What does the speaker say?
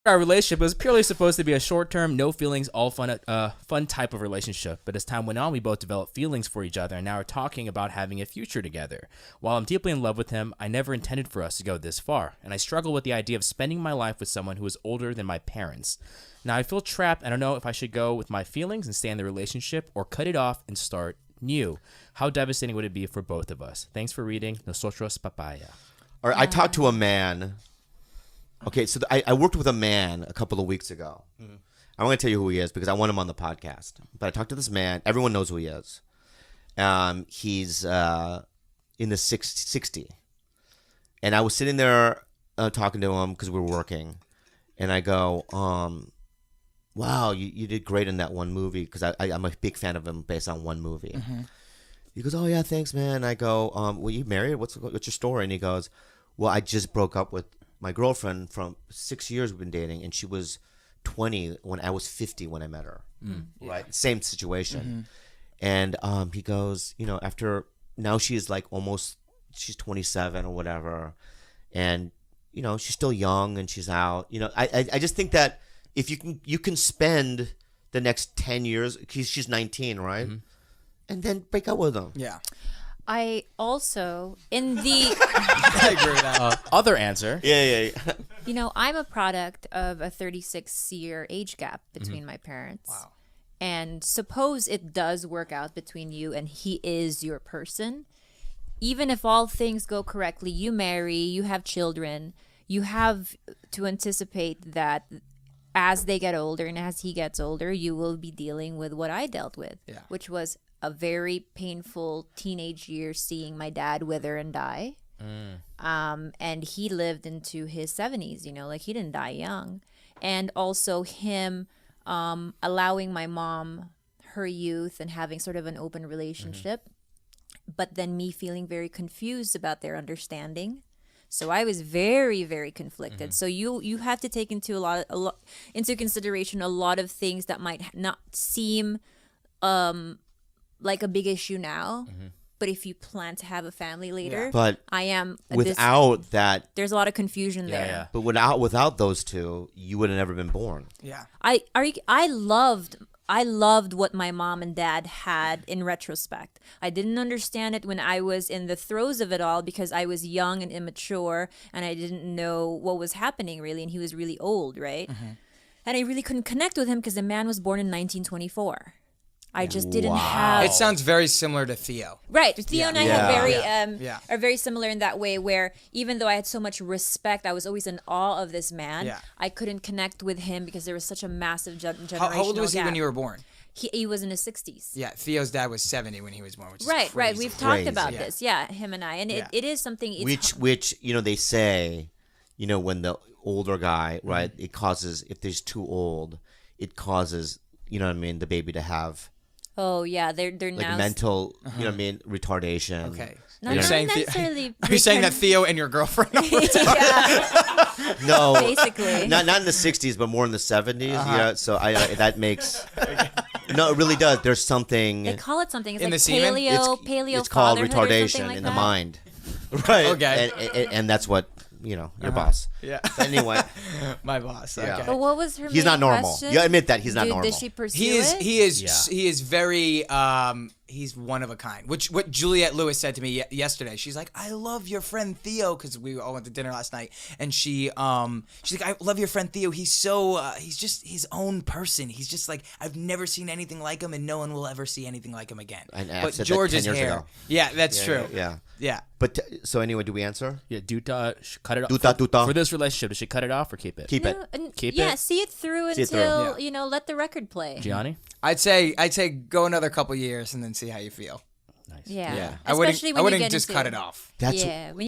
Our relationship was purely supposed to be a short-term, no feelings, all fun type of relationship. But as time went on, we both developed feelings for each other and now are talking about having a future together. While I'm deeply in love with him, I never intended for us to go this far, and I struggle with the idea of spending my life with someone who is older than my parents. Now I feel trapped. I don't know if I should go with my feelings and stay in the relationship or cut it off and start new. How devastating would it be for both of us? Thanks for reading. Nosotros Papaya. All right, I talked to a man. Okay, so I worked with a man a couple of weeks ago. Mm-hmm. I'm going to tell you who he is because I want him on the podcast. But I talked to this man. Everyone knows who he is. He's in the 60. And I was sitting there talking to him because we were working. And I go, wow, you did great in that one movie because I'm a big fan of him based on one movie. Mm-hmm. He goes, oh, yeah, thanks, man. I go, well, you married? What's your story? And he goes, well, I just broke up with my girlfriend from 6 years we've been dating, and she was 20 when I was 50 when I met her. Right? Same situation. Mm-hmm. And he goes, after now she's like she's 27 or whatever, and she's still young and she's out. I just think that if you can spend the next 10 years, she's 19, right? Mm-hmm. And then break up with him. Yeah. I also, in the I agree with that. Other answer. Yeah. I'm a product of a 36-year age gap between my parents. Wow. And suppose it does work out between you and he is your person. Even if all things go correctly, you marry, you have children, you have to anticipate that as they get older and as he gets older, you will be dealing with what I dealt with, which was a very painful teenage year seeing my dad wither and die. And he lived into his 70s, he didn't die young. And also him allowing my mom her youth and having sort of an open relationship, but then me feeling very confused about their understanding. So I was very, very conflicted. So you have to take into into consideration a lot of things that might not seem like a big issue now, but if you plan to have a family later, but I am without that. There's a lot of confusion there. Yeah. But without those two, you would have never been born. Yeah. I loved what my mom and dad had in retrospect. I didn't understand it when I was in the throes of it all because I was young and immature and I didn't know what was happening really, and he was really old, right? And I really couldn't connect with him because the man was born in 1924. I just didn't have. It sounds very similar to Theo. Right, Theo and I are very similar in that way. Where even though I had so much respect, I was always in awe of this man. Yeah. I couldn't connect with him because there was such a massive generational How old was he gap. when you were born? He was in his 60s. Yeah, Theo's dad was 70 when he was born, which is Right. crazy. We've talked Crazy. about this. Yeah, him and I, and it is something. Which they say, when the older guy, right, it causes, if there's too old, it causes, the baby to have. Oh yeah, they're Like now mental, retardation. Okay. not You're saying necessarily. Are you saying that Theo and your girlfriend are Yeah, No, basically. not in the 60s, but more in the 70s. Yeah, so that makes. No, it really does. There's something. They call it something. It's In like the semen? paleo. It's called fatherhood or something retardation like in the that. mind. Right. Okay. And that's what your boss. Yeah. But anyway, My boss. Yeah. Okay. But what was her? he's not main normal. question? You admit that he's not normal. Did she pursue He is. it? He is very. He's one of a kind. What Juliette Lewis said to me yesterday. She's like, I love your friend Theo, because we all went to dinner last night, and she's like, I love your friend Theo. He's so he's just his own person. He's just like, I've never seen anything like him, and no one will ever see anything like him again. And I've but said that George's 10 years hair. ago. Yeah, that's true. Yeah. Yeah. But so anyway, do we answer? Yeah, cut it off. Duta. For this relationship, does she cut it off or keep it? Keep it. Keep yeah, it? see it through See it through. until let the record play. Gianni? I'd say go another couple years and then see how you feel. Nice. Yeah. Yeah. Especially I when wouldn't you get just into, cut it off. That's yeah. When